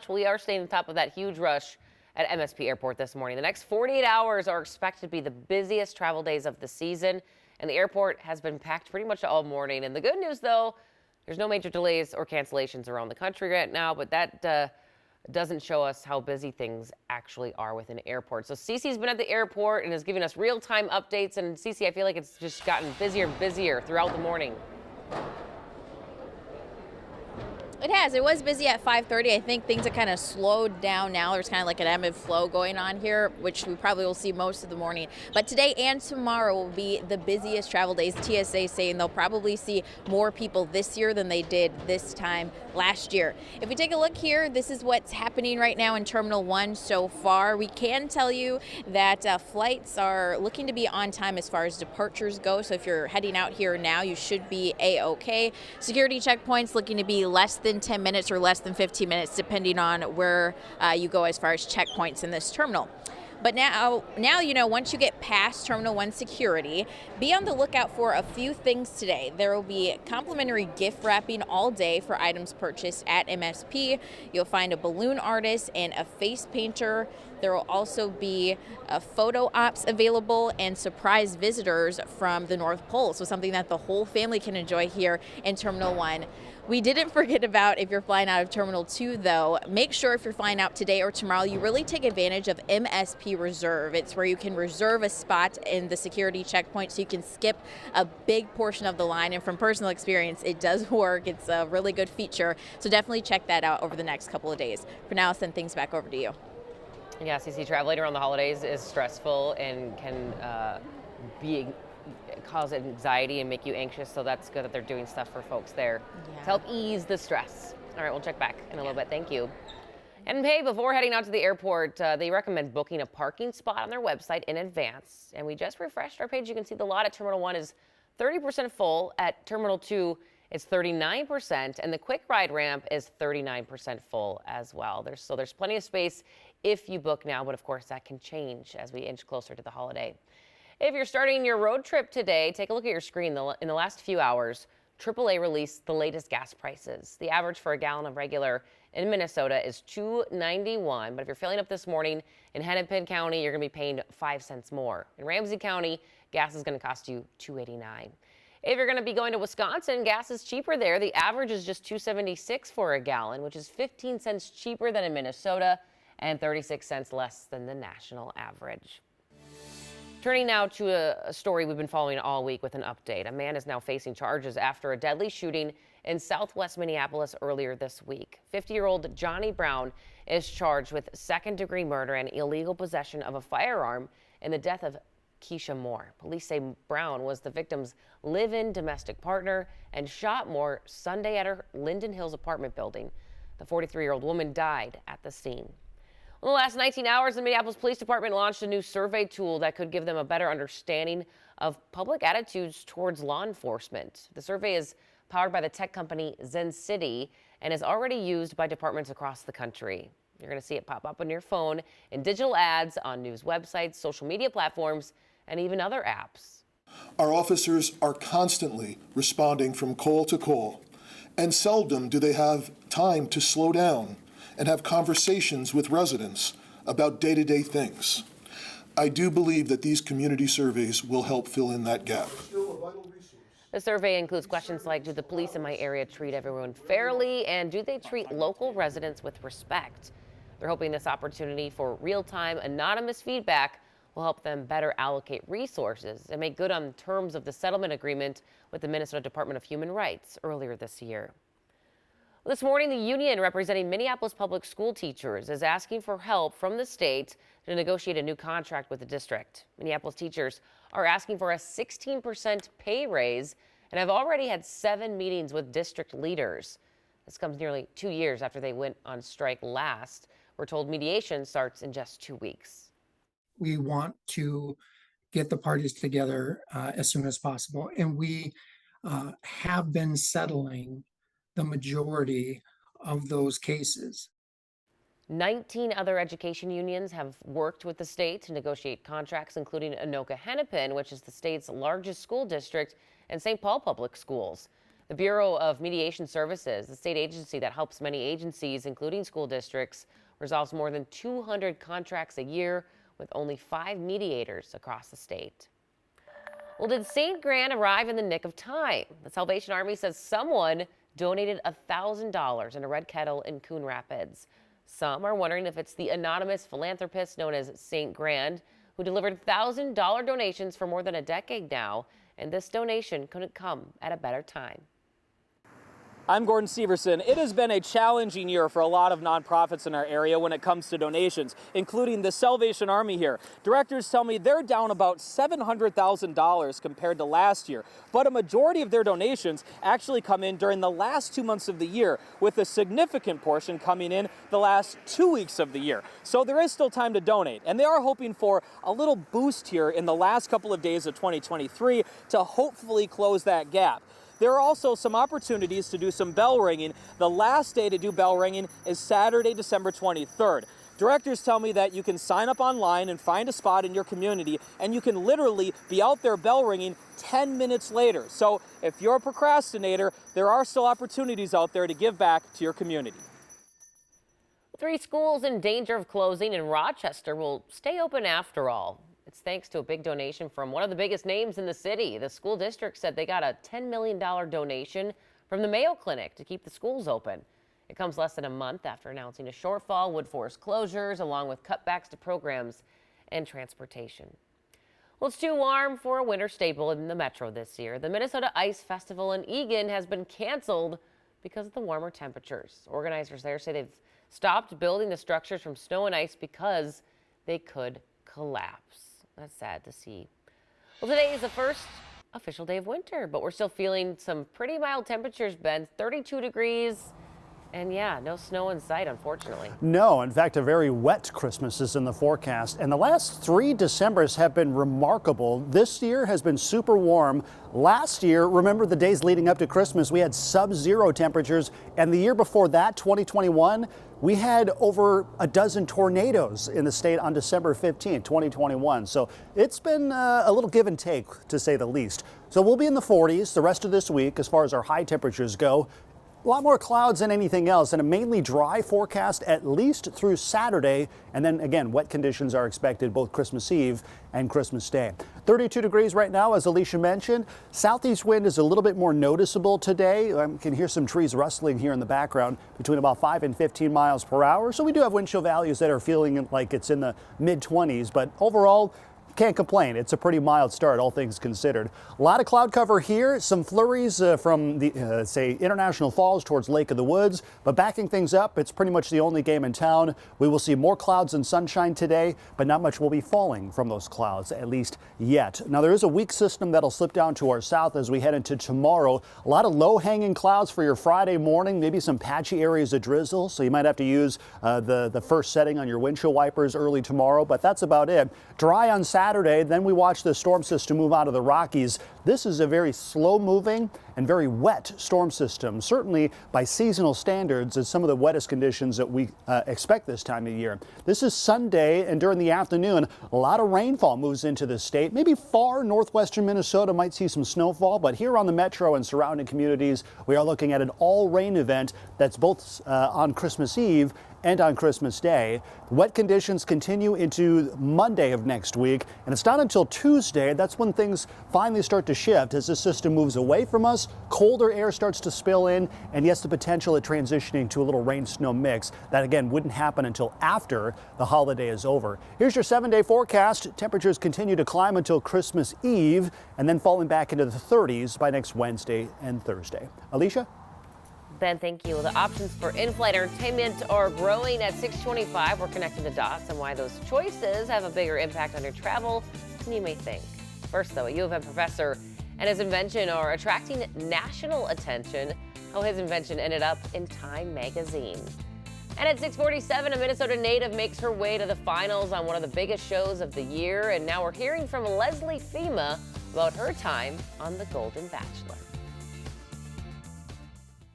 We are staying on top of that huge rush at MSP Airport this morning. The next 48 hours are expected to be the busiest travel days of the season, and the airport has been packed pretty much all morning. And the good news, though, there's no major delays or cancellations around the country right now, but that doesn't show us how busy things actually are within airports. So Cece's been at the airport and is giving us real-time updates. And Cece, I feel like it's just gotten busier and busier throughout the morning. It has. It was busy at 5:30. I think things have kind of slowed down now. There's kind of like an ebb and flow going on here, which we probably will see most of the morning. But today and tomorrow will be the busiest travel days. TSA saying they'll probably see more people this year than they did this time last year. If we take a look here, this is what's happening right now in Terminal 1 so far. We can tell you that flights are looking to be on time as far as departures go. So if you're heading out here now, you should be A-OK. Security checkpoints looking to be less than 10 minutes or less than 15 minutes, depending on where you go as far as checkpoints in this terminal. But now, once you get past Terminal 1 security, be on the lookout for a few things today. There will be complimentary gift wrapping all day for items purchased at MSP. You'll find a balloon artist and a face painter. There will also be photo ops available and surprise visitors from the North Pole, so something that the whole family can enjoy here in Terminal 1. We didn't forget about if you're flying out of Terminal 2, though. Make sure if you're flying out today or tomorrow, you really take advantage of MSP Reserve. It's where you can reserve a spot in the security checkpoint so you can skip a big portion of the line. And from personal experience, it does work. It's a really good feature. So definitely check that out over the next couple of days. For now, I'll send things back over to you. Yeah, CC, traveling around the holidays is stressful and can cause anxiety and make you anxious, so that's good that they're doing stuff for folks there to help ease the stress. All right, we'll check back in a little bit. Thank you. And hey, before heading out to the airport, they recommend booking a parking spot on their website in advance. And we just refreshed our page. You can see the lot at Terminal 1 is 30% full. At Terminal 2, it's 39%, and the quick ride ramp is 39% full as well. There's plenty of space if you book now, but of course that can change as we inch closer to the holiday. If you're starting your road trip today, take a look at your screen. In the last few hours, AAA released the latest gas prices. The average for a gallon of regular in Minnesota is $2.91, but if you're filling up this morning in Hennepin County, you're going to be paying 5 cents more. In Ramsey County, gas is going to cost you $2.89. If you're going to be going to Wisconsin, gas is cheaper there. The average is just $2.76 for a gallon, which is 15 cents cheaper than in Minnesota and 36 cents less than the national average. Turning now to a story we've been following all week with an update. A man is now facing charges after a deadly shooting in southwest Minneapolis earlier this week. 50-year-old Johnny Brown is charged with second-degree murder and illegal possession of a firearm in the death of Keisha Moore. Police say Brown was the victim's live-in domestic partner and shot Moore Sunday at her Linden Hills apartment building. The 43-year-old woman died at the scene. In the last 19 hours, the Minneapolis Police Department launched a new survey tool that could give them a better understanding of public attitudes towards law enforcement. The survey is powered by the tech company ZenCity and is already used by departments across the country. You're going to see it pop up on your phone in digital ads on news websites, social media platforms, and even other apps. Our officers are constantly responding from call to call, and seldom do they have time to slow down and have conversations with residents about day-to-day things. I do believe that these community surveys will help fill in that gap. The survey includes questions like, do the police in my area treat everyone fairly, and do they treat local residents with respect? They're hoping this opportunity for real-time anonymous feedback will help them better allocate resources and make good on terms of the settlement agreement with the Minnesota Department of Human Rights earlier this year. This morning, the union representing Minneapolis public school teachers is asking for help from the state to negotiate a new contract with the district. Minneapolis teachers are asking for a 16% pay raise and have already had 7 meetings with district leaders. This comes nearly 2 years after they went on strike last. We're told mediation starts in just 2 weeks. We want to get the parties together as soon as possible, and we have been settling the majority of those cases. 19 other education unions have worked with the state to negotiate contracts, including Anoka Hennepin, which is the state's largest school district, and St. Paul Public Schools. The Bureau of Mediation Services, the state agency that helps many agencies, including school districts, resolves more than 200 contracts a year with only 5 mediators across the state. Well, did St. Grand arrive in the nick of time? The Salvation Army says someone donated $1,000 in a red kettle in Coon Rapids. Some are wondering if it's the anonymous philanthropist known as St. Grand, who delivered $1,000 donations for more than a decade now, and this donation couldn't come at a better time. I'm Gordon Severson. It has been a challenging year for a lot of nonprofits in our area when it comes to donations, including the Salvation Army here. Directors tell me they're down about $700,000 compared to last year, but a majority of their donations actually come in during the last 2 months of the year, with a significant portion coming in the last 2 weeks of the year. So there is still time to donate, and they are hoping for a little boost here in the last couple of days of 2023 to hopefully close that gap. There are also some opportunities to do some bell ringing. The last day to do bell ringing is Saturday, December 23rd. Directors tell me that you can sign up online and find a spot in your community, and you can literally be out there bell ringing 10 minutes later. So if you're a procrastinator, there are still opportunities out there to give back to your community. 3 schools in danger of closing in Rochester will stay open after all. It's thanks to a big donation from one of the biggest names in the city. The school district said they got a $10 million donation from the Mayo Clinic to keep the schools open. It comes less than a month after announcing a shortfall would force closures, along with cutbacks to programs and transportation. Well, it's too warm for a winter staple in the metro this year. The Minnesota Ice Festival in Eagan has been canceled because of the warmer temperatures. Organizers there say they've stopped building the structures from snow and ice because they could collapse. That's sad to see. Well, today is the first official day of winter, but we're still feeling some pretty mild temperatures, Ben. 32 degrees. And yeah, no snow in sight, unfortunately. No, in fact, a very wet Christmas is in the forecast. And the last 3 Decembers have been remarkable. This year has been super warm. Last year, remember the days leading up to Christmas, we had sub-zero temperatures. And the year before that, 2021, we had over a dozen tornadoes in the state on December 15, 2021. So it's been a little give and take, to say the least. So we'll be in the 40s the rest of this week as far as our high temperatures go. A lot more clouds than anything else, and a mainly dry forecast at least through Saturday. And then again, wet conditions are expected both Christmas Eve and Christmas Day. 32 degrees right now, as Alicia mentioned. Southeast wind is a little bit more noticeable today. I can hear some trees rustling here in the background between about 5 and 15 miles per hour. So we do have wind chill values that are feeling like it's in the mid-20s, but overall, can't complain. It's a pretty mild start, all things considered. A lot of cloud cover here. Some flurries from the, say, International Falls towards Lake of the Woods. But backing things up, it's pretty much the only game in town. We will see more clouds and sunshine today, but not much will be falling from those clouds, at least yet. Now, there is a weak system that'll slip down to our south as we head into tomorrow. A lot of low-hanging clouds for your Friday morning, maybe some patchy areas of drizzle, so you might have to use the first setting on your windshield wipers early tomorrow, but that's about it. Dry on Saturday, then we watch the storm system move out of the Rockies. This is a very slow-moving and very wet storm system. Certainly, by seasonal standards, it's some of the wettest conditions that we expect this time of year. This is Sunday, and during the afternoon, a lot of rainfall moves into the state. Maybe far northwestern Minnesota might see some snowfall, but here on the metro and surrounding communities, we are looking at an all-rain event that's both on Christmas Eve and on Christmas Day. Wet conditions continue into Monday of next week, and it's not until Tuesday that's when things finally start to shift as the system moves away from us, colder air starts to spill in, and yes, the potential at transitioning to a little rain-snow mix. That again wouldn't happen until after the holiday is over. Here's your 7-day forecast. Temperatures continue to climb until Christmas Eve and then falling back into the 30s by next Wednesday and Thursday. Alicia? Ben, thank you. The options for in-flight entertainment are growing at 625. We're connecting the dots on why those choices have a bigger impact on your travel than you may think. First, though, a U of M professor and his invention are attracting national attention. How his invention ended up in Time magazine. And at 6:47, a Minnesota native makes her way to the finals on one of the biggest shows of the year. And now we're hearing from Leslie Fema about her time on The Golden Bachelor.